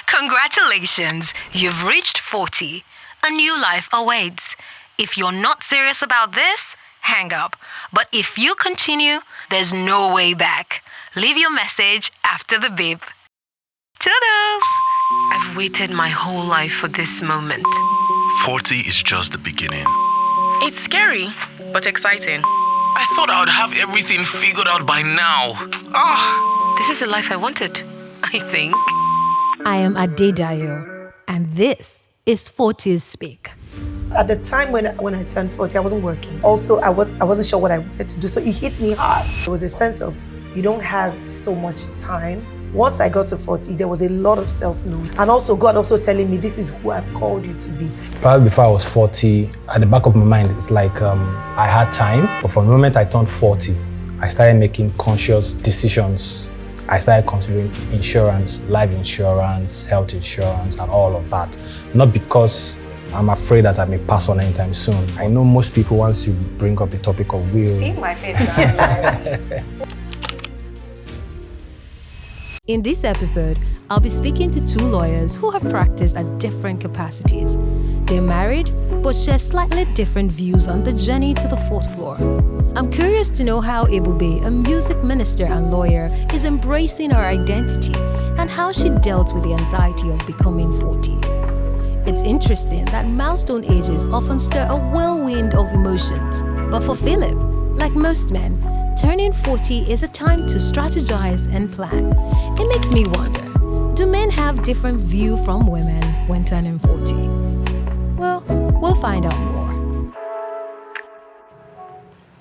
Congratulations, you've reached 40. A new life awaits. If you're not serious about this, hang up. But if you continue, there's no way back. Leave your message after the beep. Toodles! I've waited my whole life for this moment. 40 is just the beginning. It's scary, but exciting. I thought I would have everything figured out by now. This is the life I wanted, I think. I am Adedayo, and this is 40s Speak. At the time when I turned 40, I wasn't working. Also, I wasn't sure what I wanted to do, so it hit me hard. There was a sense of you don't have so much time. Once I got to 40, there was a lot of self-knowing. And also God also telling me, this is who I've called you to be. Probably before I was 40, at the back of my mind, it's like I had time. But from the moment I turned 40, I started making conscious decisions. I started considering insurance, life insurance, health insurance, and all of that. Not because I'm afraid that I may pass on anytime soon. I know most people, once you bring up the topic of will... See my face now. In this episode, I'll be speaking to two lawyers who have practiced at different capacities. They're married, but share slightly different views on the journey to the fourth floor. I'm curious to know how Ebube, a music minister and lawyer, is embracing her identity and how she dealt with the anxiety of becoming 40. It's interesting that milestone ages often stir a whirlwind of emotions. But for Philip, like most men, turning 40 is a time to strategize and plan. It makes me wonder, do men have different view from women when turning 40? Well, we'll find out more.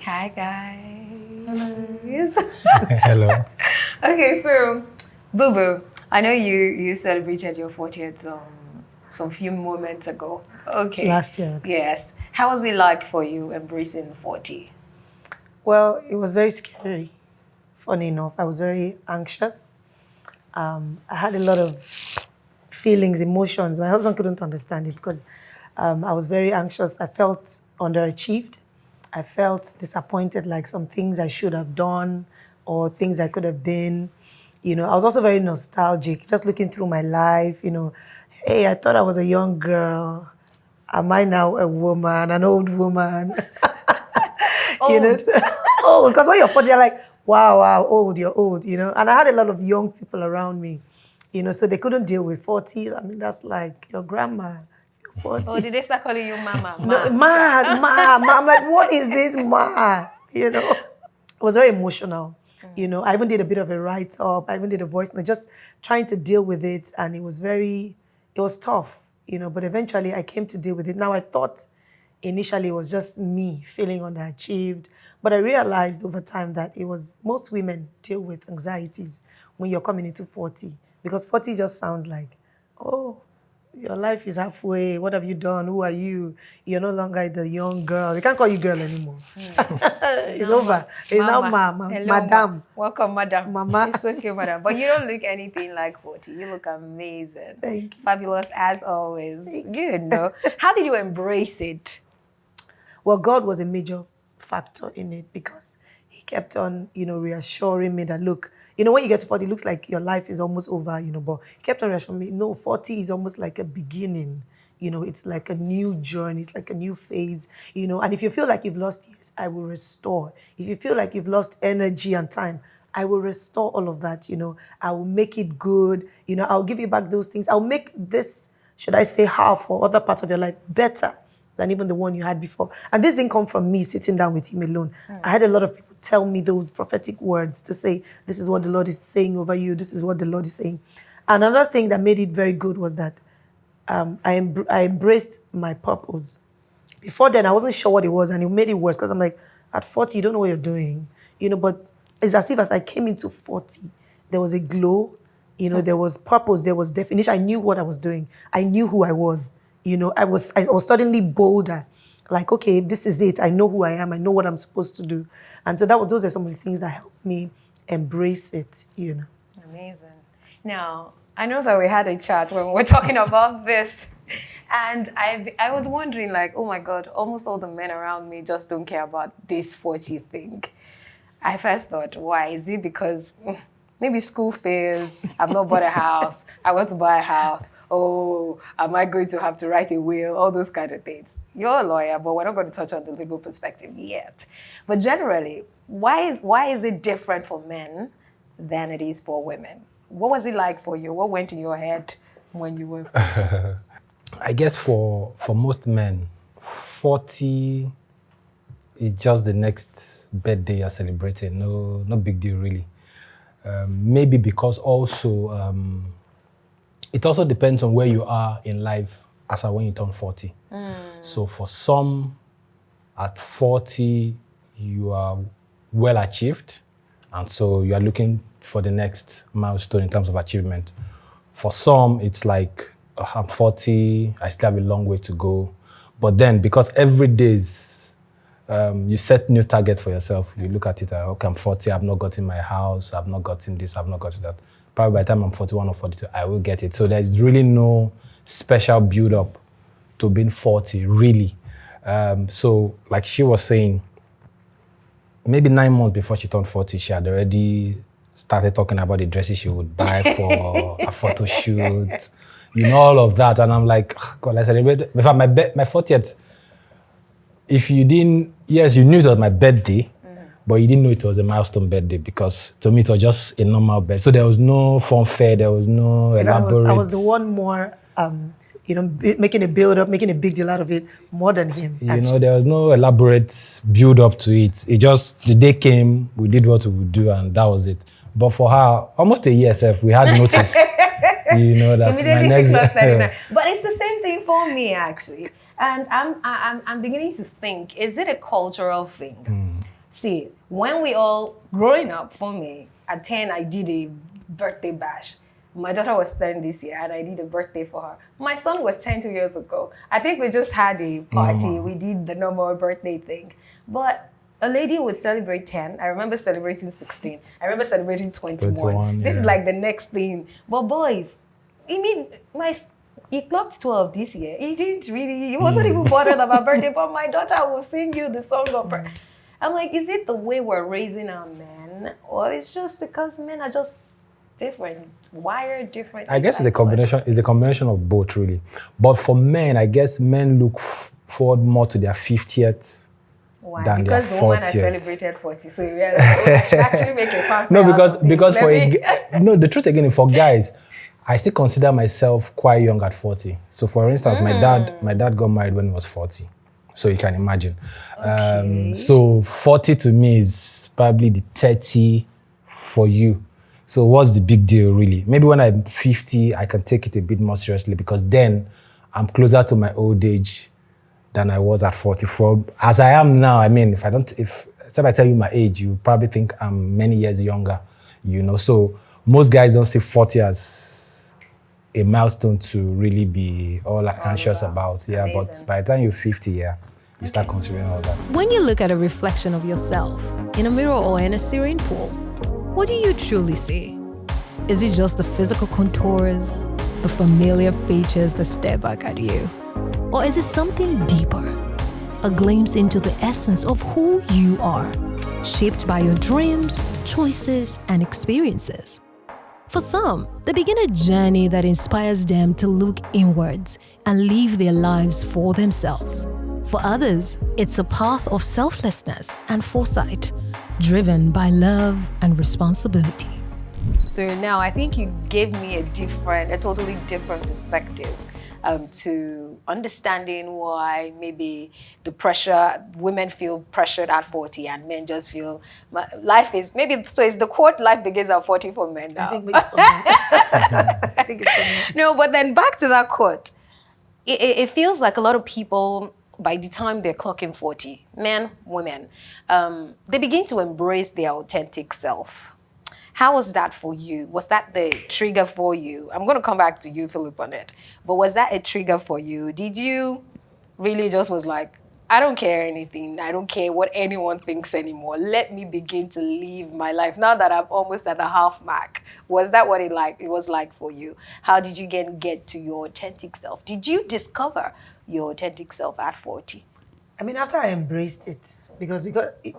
Hi, guys. Hello. Okay, so, Boo Boo, I know you celebrated your 40th some few moments ago. Okay. Last year. Yes. How was it like for you embracing 40? Well, it was very scary, funny enough. I was very anxious. I had a lot of feelings, emotions. My husband couldn't understand it because I was very anxious. I felt underachieved. I felt disappointed, like some things I should have done or things I could have been. You know, I was also very nostalgic, just looking through my life, you know. Hey, I thought I was a young girl. Am I now a woman, an old woman? You know, old. Because when you're 40, you're like, wow, old, you're old, you know. And I had a lot of young people around me, you know, so they couldn't deal with 40. I mean, that's like your grandma. 40. Oh, did they start calling you Mama? No, ma. I'm like, what is this, ma? You know, it was very emotional. You know, I even did a bit of a write-up. I even did a voice note, just trying to deal with it. And it was tough, you know, but eventually I came to deal with it. Now, I thought initially it was just me feeling underachieved, but I realized over time that it was most women deal with anxieties when you're coming into 40, because 40 just sounds like, oh, your life is halfway. What have you done? Who are you? You're no longer the young girl. They can't call you girl anymore. It's over. It's now mama. Hello, madam. Welcome, madam. Mama. It's okay, madam. But you don't look anything like 40. You look amazing. Thank you. Fabulous as always. Good, no? How did you embrace it? Well, God was a major factor in it because he kept on, you know, reassuring me that, look, you know, when you get to 40, it looks like your life is almost over, you know, but he kept on reassuring me, no, 40 is almost like a beginning. You know, it's like a new journey. It's like a new phase, you know. And if you feel like you've lost years, I will restore. If you feel like you've lost energy and time, I will restore all of that, you know. I will make it good. You know, I'll give you back those things. I'll make this, should I say, half or other part of your life better than even the one you had before. And this didn't come from me sitting down with him alone. I had a lot of people tell me those prophetic words to say, this is what the Lord is saying over you. This is what the Lord is saying. Another thing that made it very good was that I embraced my purpose. Before then, I wasn't sure what it was, and it made it worse because I'm like, at 40, you don't know what you're doing. You know, but it's as if as I came into 40, there was a glow, you know, there was purpose, there was definition. I knew what I was doing. I knew who I was. You know, I was suddenly bolder. Like, okay, this is it. I know who I am. I know what I'm supposed to do. And so those are some of the things that helped me embrace it, you know. Amazing. Now, I know that we had a chat when we were talking about this. And I was wondering, like, oh my God, almost all the men around me just don't care about this 40 thing. I first thought, why? Is it because Maybe school fails, I've not bought a house, I want to buy a house. Oh, am I going to have to write a will? All those kind of things. You're a lawyer, but we're not going to touch on the legal perspective yet. But generally, why is it different for men than it is for women? What was it like for you? What went in your head when you were 40? I guess for most men, 40 is just the next birthday you're celebrating. No big deal, really. Maybe because also, it also depends on where you are in life as when you turn 40. So for some, at 40, you are well achieved. And so you are looking for the next milestone in terms of achievement. For some, it's like, I'm 40, I still have a long way to go. But then, because every day you set new targets for yourself, you look at it, okay, I'm 40, I've not gotten my house, I've not gotten this, I've not gotten that. Probably by the time I'm 41 or 42, I will get it. So there's really no special build-up to being 40, really. So, like she was saying, maybe 9 months before she turned 40, she had already started talking about the dresses she would buy for a photo shoot, all of that. And I'm like, God, I celebrated. In fact, my 40th, if you didn't, yes, you knew it was my birthday, but you didn't know it was a milestone birthday because to me it was just a normal birthday. So there was no fanfare, there was no elaborate. I was the one more, making a build up, making a big deal out of it more than him. There was no elaborate build up to it. It just, the day came, we did what we would do, and that was it. But for her, almost a year, we had noticed. That immediately she clocked 39. But it's the same thing for me, actually. And I'm beginning to think, is it a cultural thing? See, when we all, growing up, for me, at 10, I did a birthday bash. My daughter was 10 this year, and I did a birthday for her. My son was 10 2 years ago. I think we just had a party. We did the normal birthday thing. But a lady would celebrate 10. I remember celebrating 16. I remember celebrating 21. This is like the next thing. But boys, he clocked 12 this year. He wasn't even bothered about birthday, but my daughter will sing you the song of her. I'm like, is it the way we're raising our men? Or it's just because men are just different, wired different? I guess it's a combination of both, really. But for men, I guess men look forward more to their 50th. Why? Because the woman has celebrated 40, so I should actually make a fanfare. No, because the truth again, for guys, I still consider myself quite young at 40. So for instance, my dad got married when he was 40. So you can imagine. Okay. So 40 to me is probably the 30 for you. So what's the big deal, really? Maybe when I'm 50, I can take it a bit more seriously because then I'm closer to my old age than I was at 44. As I am now, if I tell you my age, you probably think I'm many years younger, So most guys don't see 40 as a milestone to really be all anxious about. Yeah, amazing. But by the time you're 50, you start considering all that. When you look at a reflection of yourself in a mirror or in a serene pool, what do you truly see? Is it just the physical contours, the familiar features that stare back at you? Or is it something deeper? A glimpse into the essence of who you are, shaped by your dreams, choices, and experiences. For some, they begin a journey that inspires them to look inwards and live their lives for themselves. For others, it's a path of selflessness and foresight, driven by love and responsibility. So now I think you gave me a totally different perspective to understanding why maybe women feel pressured at 40 and men just feel life is, so it's the quote, life begins at 40 for men now. I think it's for me. No, but then back to that quote. It feels like a lot of people, by the time they're clocking 40, men, women, they begin to embrace their authentic self. How was that for you? Was that the trigger for you? I'm going to come back to you, Philip, on it. But was that a trigger for you? Did you really just was like, I don't care anything. I don't care what anyone thinks anymore. Let me begin to live my life now that I'm almost at the half mark. Was that what it was like for you? How did you get to your authentic self? Did you discover your authentic self at 40? After I embraced it, because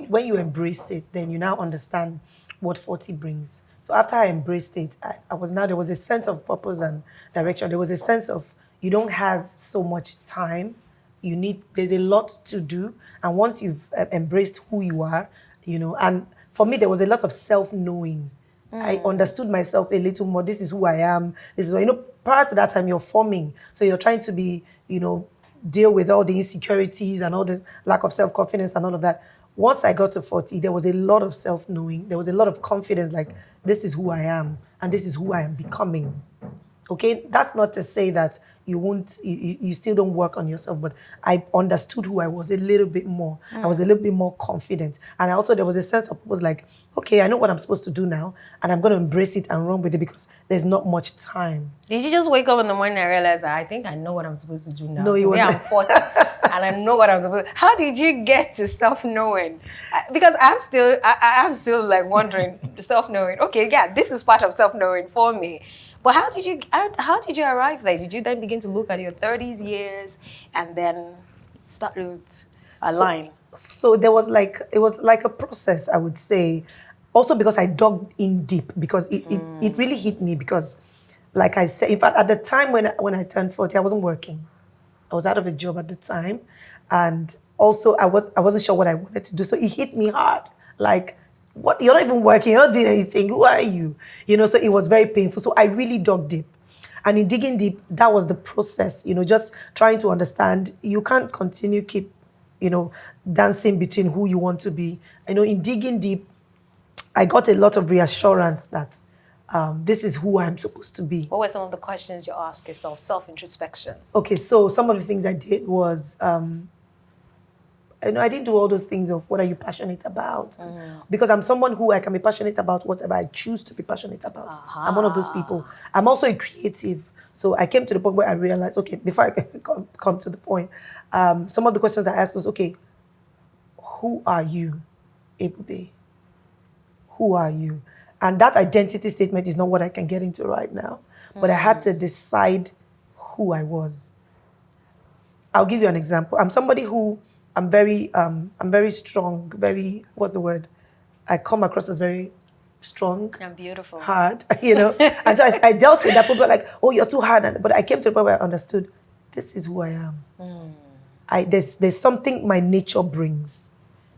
when you embrace it, then you now understand what 40 brings. So after I embraced it, there was a sense of purpose and direction. There was a sense of you don't have so much time. There's a lot to do. And once you've embraced who you are, and for me, there was a lot of self-knowing. I understood myself a little more. This is who I am. This is what, prior to that time, you're forming. So you're trying to be, deal with all the insecurities and all the lack of self-confidence and all of that. Once I got to 40, there was a lot of self-knowing. There was a lot of confidence, like, this is who I am and this is who I am becoming. Okay? That's not to say that you still don't work on yourself, but I understood who I was a little bit more. I was a little bit more confident. And there was a sense of, like, okay, I know what I'm supposed to do now, and I'm going to embrace it and run with it because there's not much time. Did you just wake up in the morning and realize, I think I know what I'm supposed to do now? No, it Today wasn't. I'm 40 and I know what I'm supposed to. How did you get to self-knowing? Because I'm still like wondering, self-knowing. Okay, yeah, this is part of self-knowing for me. But how did you arrive there? Did you then begin to look at your 30s years and then start to align? So it was like a process, I would say. Also because I dug in deep, because it really hit me, because like I said, in fact, at the time when I turned 40, I wasn't working. I was out of a job at the time. And also I wasn't sure what I wanted to do. So it hit me hard. Like, what? You're not even working, you're not doing anything. Who are you? So it was very painful. So I really dug deep. And in digging deep, that was the process, just trying to understand. You can't keep dancing between who you want to be. In digging deep, I got a lot of reassurance that this is who I'm supposed to be. What were some of the questions you asked yourself, self-introspection? Okay, so some of the things I did was, I didn't do all those things of what are you passionate about? Because I'm someone who I can be passionate about whatever I choose to be passionate about. I'm one of those people. I'm also a creative. So I came to the point where I realized, okay, before I come to the point, some of the questions I asked was, okay, who are you, Ebube? Who are you? And that identity statement is not what I can get into right now. But I had to decide who I was. I'll give you an example. I'm somebody who, I'm very strong, what's the word? I come across as very strong. And beautiful. Hard, And so I dealt with that. People were like, oh, you're too hard. But I came to the point where I understood, this is who I am. There's something my nature brings.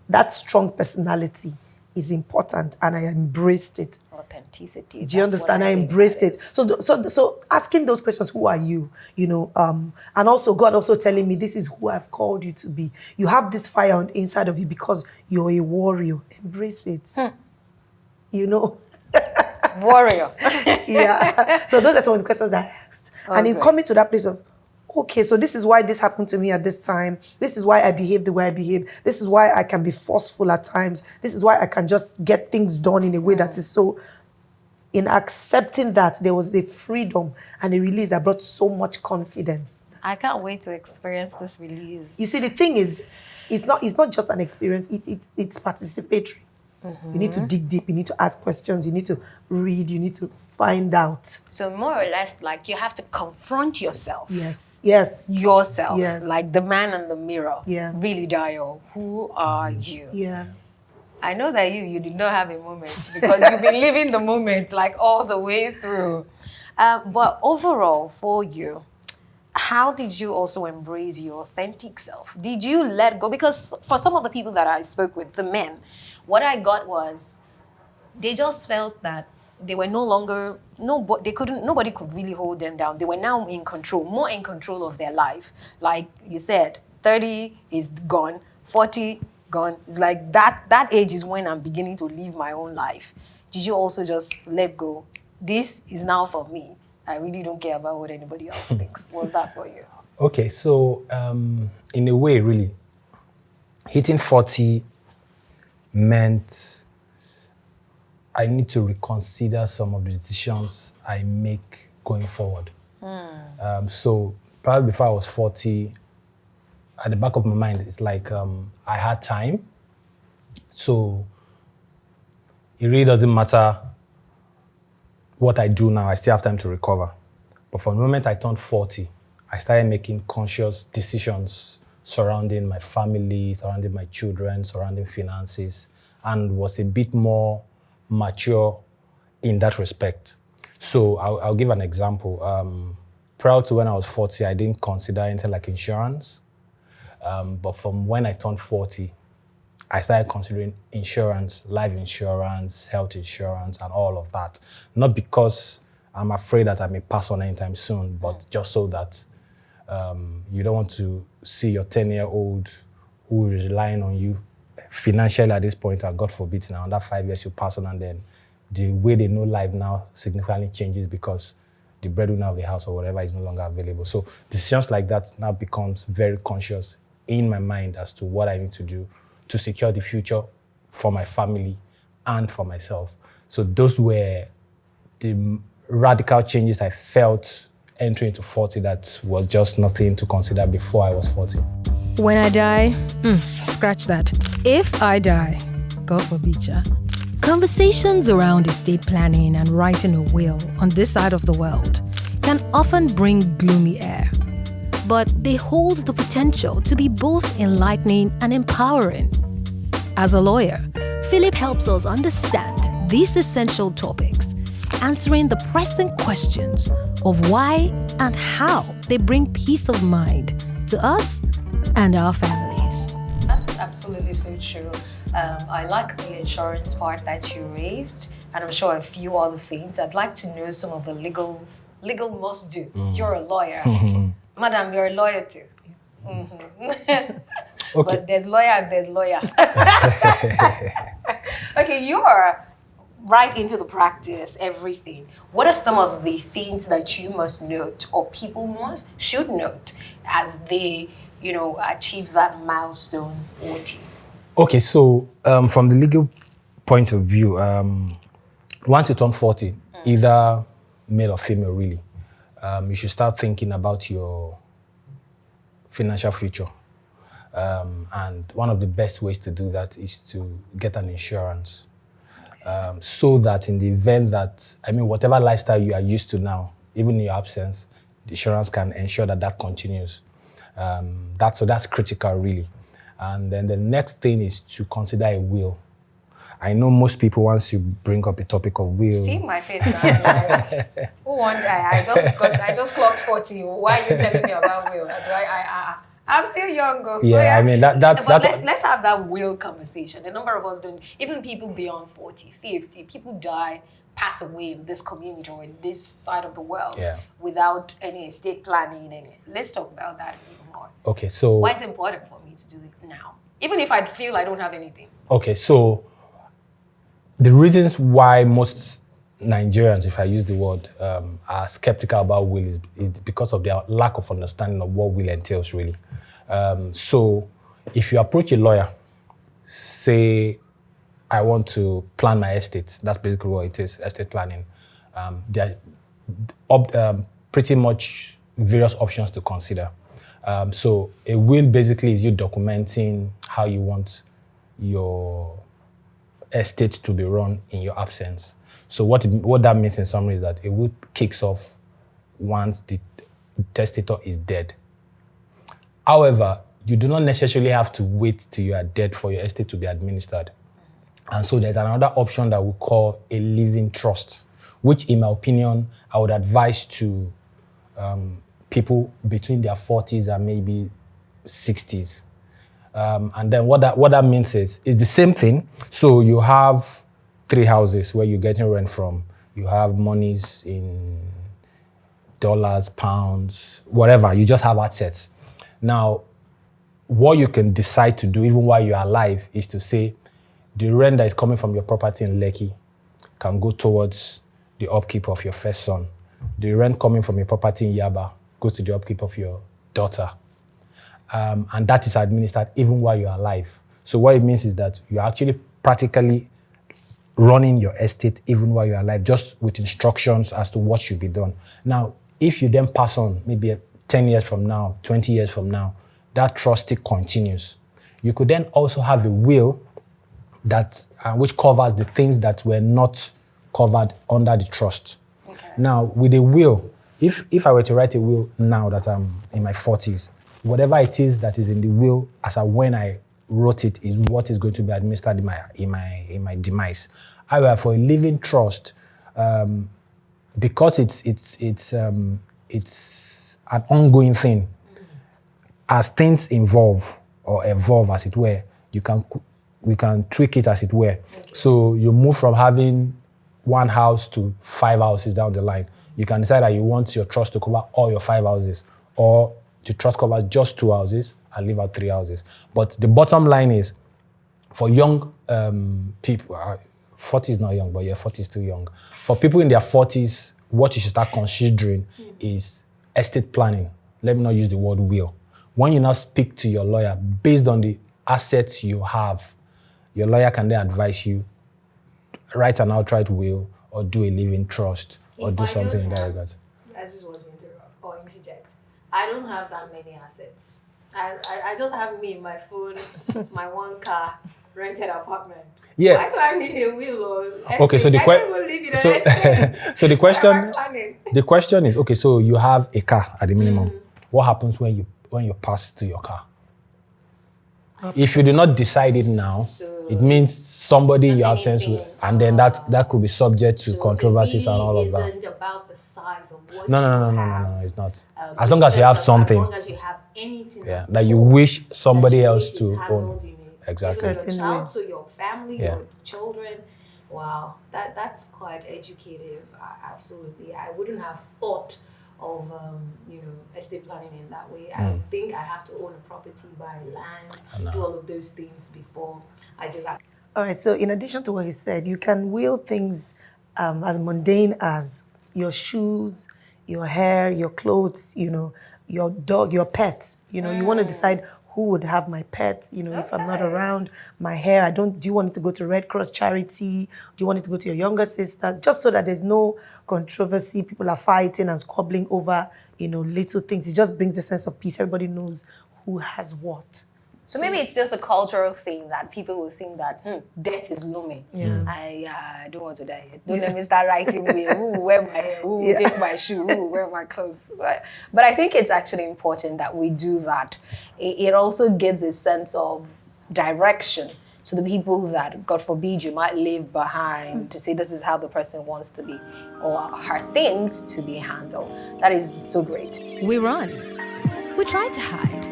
That strong personality is important, and I embraced it. Authenticity. Do you understand? I embraced it. So asking those questions, who are you? And also God also telling me, this is who I've called you to be. You have this fire on the inside of you because you're a warrior. Embrace it. Warrior. Yeah. So those are some of the questions I asked. And in coming to that place of, okay, so this is why this happened to me at this time. This is why I behave the way I behave. This is why I can be forceful at times. This is why I can just get things done in a way that is so... In accepting that, there was a freedom and a release that brought so much confidence. I can't wait to experience this release. You see, the thing is, it's not just an experience, it's participatory. You need to dig deep, you need to ask questions, you need to read, you need to find out. So more or less, like, you have to confront yourself. Yes. Yourself. Yes. Like the man in the mirror. Yeah. Really, Dio, who are you? Yeah. I know that you did not have a moment because you've been living the moment like all the way through. But overall, for you, how did you also embrace your authentic self? Did you let go? Because for some of the people that I spoke with, the men, what I got was they just felt that they were no longer, nobody could really hold them down. They were now in control, more in control of their life. Like you said, 30 is gone, 40 gone. It's like that age is when I'm beginning to live my own life. Did you also just let go? This is now for me. I really don't care about what anybody else thinks. What's that for you? Okay, so in a way, really, hitting 40 meant I need to reconsider some of the decisions I make going forward. So probably before I was 40, at the back of my mind, it's like I had time. So it really doesn't matter what I do now, I still have time to recover. But from the moment I turned 40, I started making conscious decisions surrounding my family, surrounding my children, surrounding finances, and was a bit more mature in that respect. So I'll give an example. Prior to when I was 40, I didn't consider anything like insurance. But from when I turned 40, I started considering insurance, life insurance, health insurance, and all of that. Not because I'm afraid that I may pass on anytime soon, but just so that you don't want to see your 10-year-old who is relying on you financially at this point, and God forbid, now under 5 years you pass on, and then the way they know life now significantly changes because the breadwinner of the house or whatever is no longer available. So decisions like that now becomes very conscious in my mind as to what I need to do to secure the future for my family and for myself. So those were the radical changes I felt entering into 40 that was just nothing to consider before I was 40. When I die, scratch that. If I die, God forbid, ya. Conversations around estate planning and writing a will on this side of the world can often bring gloomy air, but they hold the potential to be both enlightening and empowering. As a lawyer, Philip helps us understand these essential topics, answering the pressing questions of why and how they bring peace of mind to us and our families. That's absolutely so true. I like the insurance part that you raised, and I'm sure a few other things. I'd like to know some of the legal must do. You're a lawyer. Madam, you're a lawyer too. Okay. But there's lawyer and there's lawyer. Okay, you're right into the practice, everything. What are some of the things that you must note or people should note as they, achieve that milestone 40? Okay, so from the legal point of view, once you turn 40, either male or female really, you should start thinking about your financial future. And one of the best ways to do that is to get an insurance. So that in the event that, whatever lifestyle you are used to now, even in your absence, the insurance can ensure that continues. That's critical really. And then the next thing is to consider a will. I know most people, once you bring up a topic of will... See my face now. Like, who wonder? I just clocked 40. Why are you telling me about will? I'm still young. Yeah, Let's have that will conversation. The number of us don't... Even people beyond 40, 50, people die, pass away in this community or in this side of the world without any estate planning. Let's talk about that a bit more. Okay, so... Why is it important for me to do it now? Even if I feel I don't have anything. Okay, so the reasons why most Nigerians, if I use the word, are skeptical about will is because of their lack of understanding of what will entails really. So if you approach a lawyer, say, I want to plan my estate, that's basically what it is, estate planning. There are pretty much various options to consider. So a will basically is you documenting how you want your estate to be run in your absence. So what that means in summary is that a will kicks off once the testator is dead. However, you do not necessarily have to wait till you are dead for your estate to be administered. And so there's another option that we call a living trust, which in my opinion, I would advise to people between their 40s and maybe 60s. And then what that means is the same thing. So you have 3 houses where you're getting rent from. You have monies in dollars, pounds, whatever. You just have assets. Now, what you can decide to do even while you're alive is to say the rent that is coming from your property in Lekki can go towards the upkeep of your first son. The rent coming from your property in Yaba goes to the upkeep of your daughter. And that is administered even while you're alive. So what it means is that you're actually practically running your estate even while you're alive, just with instructions as to what should be done. Now, if you then pass on, maybe 10 years from now, 20 years from now, that trust still continues. You could then also have a will that which covers the things that were not covered under the trust. Okay. Now, with a will, if I were to write a will now that I'm in my 40s, whatever it is that is in the will as of when I wrote it is what is going to be administered in my demise. However, for a living trust, because it's an ongoing thing. As things evolve or evolve, as it were, we can tweak it, as it were. Okay. So you move from having one house to 5 houses down the line. You can decide that you want your trust to cover all your 5 houses, or the trust covers just 2 houses and leave out 3 houses. But the bottom line is, for young people, 40 is not young, but 40 is still young. For people in their 40s, what you should start considering is estate planning. Let me not use the word will. When you now speak to your lawyer, based on the assets you have, your lawyer can then advise you, write an outright will or do a living trust or do something in that regard. I just want to interrupt or interject. I don't have that many assets. I just have me, my phone, my one car, rented apartment. Yeah. Why do I need a will or estate? Okay, so the so the question is, okay, so you have a car at the minimum. What happens when you pass to your car? If you do not decide it now, it means somebody you have sense with, and then that could be subject to controversies and all of that. It isn't about the size of what No, it's not. As long as you have something. As long as you have anything. Yeah, that you wish somebody else to own. Exactly. Your child, so your family, your children. Wow, that's quite educative. Absolutely, I wouldn't have thought of estate planning in that way. I think I have to own a property, buy land, do all of those things before I do that. All right, so in addition to what he said, you can will things as mundane as your shoes, your hair, your clothes, your dog, your pet. You want to decide who would have my pet, if I'm not around, my hair. Do you want it to go to Red Cross charity? Do you want it to go to your younger sister? Just so that there's no controversy, people are fighting and squabbling over, little things. It just brings a sense of peace. Everybody knows who has what. So maybe it's just a cultural thing that people will think that death is looming. Yeah. I don't want to die yet. Don't let me start writing who will wear my hair, who will take my shoe, who will wear my clothes. But I think it's actually important that we do that. It also gives a sense of direction to the people that, God forbid, you might leave behind to say this is how the person wants to be or her things to be handled. That is so great. We run. We try to hide.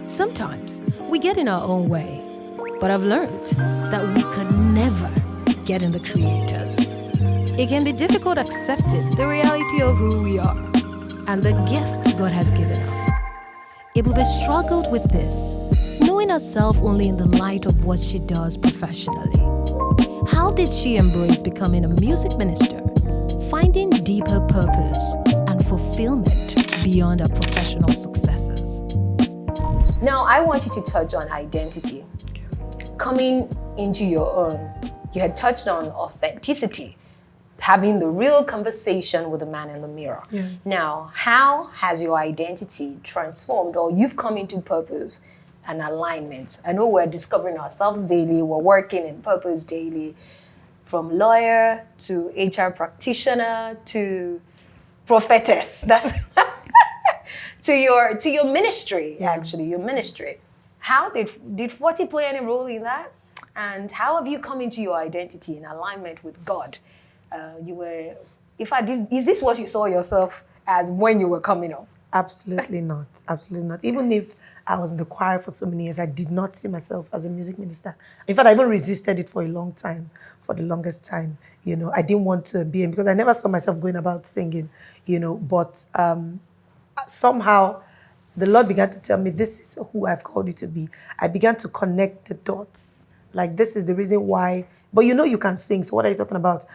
Sometimes we get in our own way, but I've learned that we could never get in the creators. It can be difficult accepting the reality of who we are and the gift God has given us. Ebube struggled with this, knowing herself only in the light of what she does professionally. How did she embrace becoming a music minister, finding deeper purpose and fulfillment beyond her professional successes? Now, I want you to touch on identity. Coming into your own, you had touched on authenticity, having the real conversation with the man in the mirror. Yeah. Now, how has your identity transformed, or you've come into purpose and alignment? I know we're discovering ourselves daily, we're working in purpose daily, from lawyer to HR practitioner to prophetess. That's to your ministry, actually, your ministry. How did 40 play any role in that? And how have you come into your identity in alignment with God? Is this what you saw yourself as when you were coming up? Absolutely not. Absolutely not. Even if I was in the choir for so many years, I did not see myself as a music minister. In fact, I even resisted it for a long time, for the longest time. I didn't want to be in, because I never saw myself going about singing, but somehow the Lord began to tell me, this is who I've called you to be. I began to connect the dots. Like, this is the reason why. But you can sing. So what are you talking about?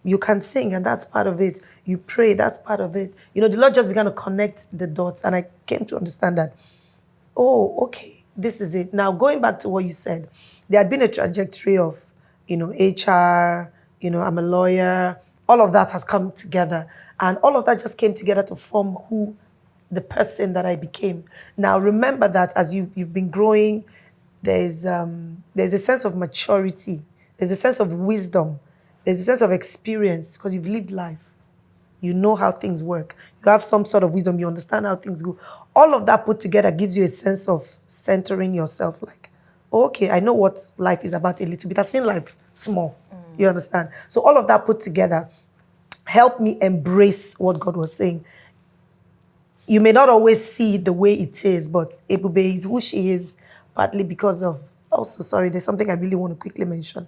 You can sing, and that's part of it. You pray, that's part of it. The Lord just began to connect the dots, and I came to understand that, oh, okay, this is it. Now, going back to what you said, there had been a trajectory of, HR, I'm a lawyer. All of that has come together. And all of that just came together to form the person that I became. Now, remember that as you've been growing, there's a sense of maturity. There's a sense of wisdom. There's a sense of experience, because you've lived life. You know how things work. You have some sort of wisdom. You understand how things go. All of that put together gives you a sense of centering yourself. Like, okay, I know what life is about a little bit. I've seen life small. You understand? So all of that put together helped me embrace what God was saying. You may not always see it the way it is, but Ebube is who she is, partly because of, also, sorry, there's something I really want to quickly mention.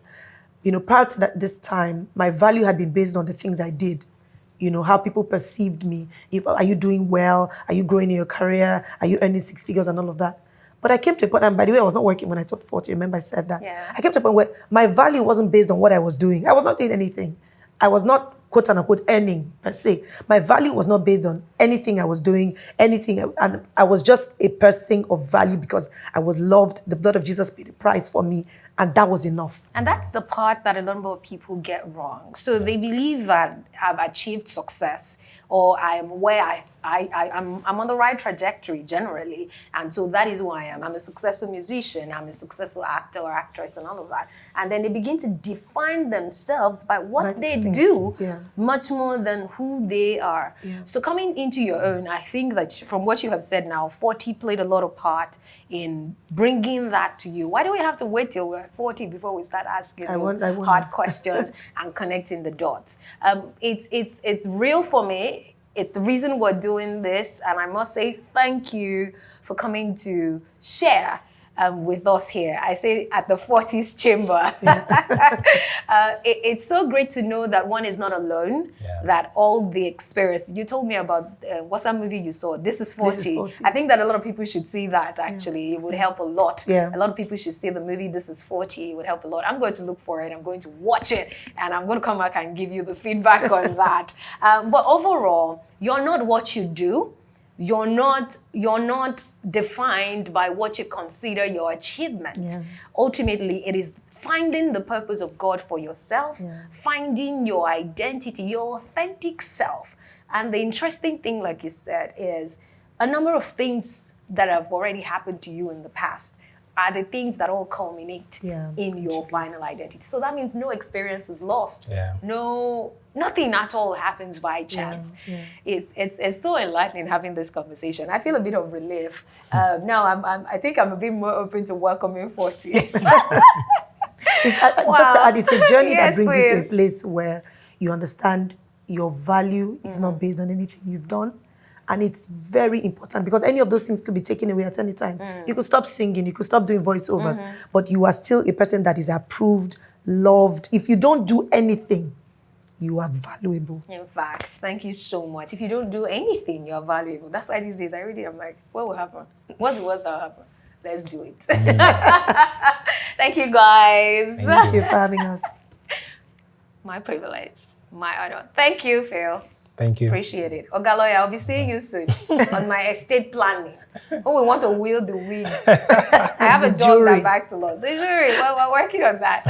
Prior to this time, my value had been based on the things I did. How people perceived me. Are you doing well? Are you growing in your career? Are you earning 6 figures and all of that? But I came to a point, and by the way, I was not working when I turned 40. Remember I said that? Yeah. I came to a point where my value wasn't based on what I was doing. I was not doing anything. I was not, quote unquote, earning per se. My value was not based on anything I was doing, anything. And I was just a person of value because I was loved. The blood of Jesus paid the price for me. And that was enough. And that's the part that a number of people get wrong. So they believe that I've achieved success, or I'm where I'm on the right trajectory generally. And so that is who I am. I'm a successful musician. I'm a successful actor or actress and all of that. And then they begin to define themselves by what they do, much more than who they are. Yeah. So coming into your own, I think that from what you have said now, 40 played a lot of part in bringing that to you. Why do we have to wait till we're 40 before we start asking those hard questions and connecting the dots? It's real for me. It's the reason we're doing this, and I must say thank you for coming to share with us here. I say at the 40s chamber. It's so great to know that one is not alone, that all the experience. You told me about, what's that movie you saw? This is 40. This is 40. I think that a lot of people should see that, actually. It would help a lot. Yeah. A lot of people should see the movie This is 40. It would help a lot. I'm going to look for it. I'm going to watch it. And I'm going to come back and give you the feedback on that. But overall, you're not what you do. You're not defined by what you consider your achievement. Yeah. Ultimately, it is finding the purpose of God for yourself, finding your identity, your authentic self. And the interesting thing, like you said, is a number of things that have already happened to you in the past are the things that all culminate in your final identity. So that means no experience is lost. Yeah. Nothing at all happens by chance. Yeah. It's so enlightening having this conversation. I feel a bit of relief. Now I think I'm a bit more open to welcoming 40. Just to add, it's a journey that brings you to a place where you understand your value is not based on anything you've done. And it's very important because any of those things could be taken away at any time. You could stop singing, you could stop doing voiceovers, but you are still a person that is approved, loved. If you don't do anything, you are valuable. In fact, thank you so much. If you don't do anything, you're valuable. That's why these days I'm like, what will happen? What's the worst that will happen? Let's do it. Thank you, guys. Thank you for having us. My privilege, my honor. Thank you, Phil. Thank you. Appreciate it. Ogaloya, I'll be seeing you soon on my estate planning. Oh, we want to wheel the wig. I have a dog that backs a lot. The jury, well, we're working on that.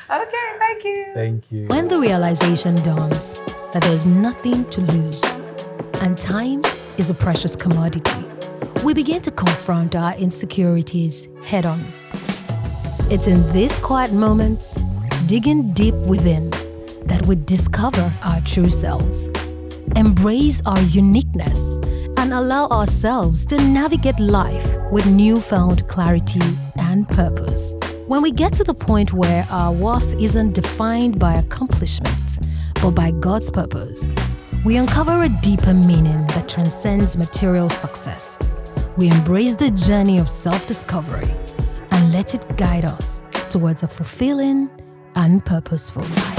Okay, thank you. Thank you. When the realization dawns that there's nothing to lose and time is a precious commodity, we begin to confront our insecurities head on. It's in these quiet moments, digging deep within, that we discover our true selves, embrace our uniqueness, and allow ourselves to navigate life with newfound clarity and purpose. When we get to the point where our worth isn't defined by accomplishment, but by God's purpose, we uncover a deeper meaning that transcends material success. We embrace the journey of self-discovery and let it guide us towards a fulfilling and purposeful life.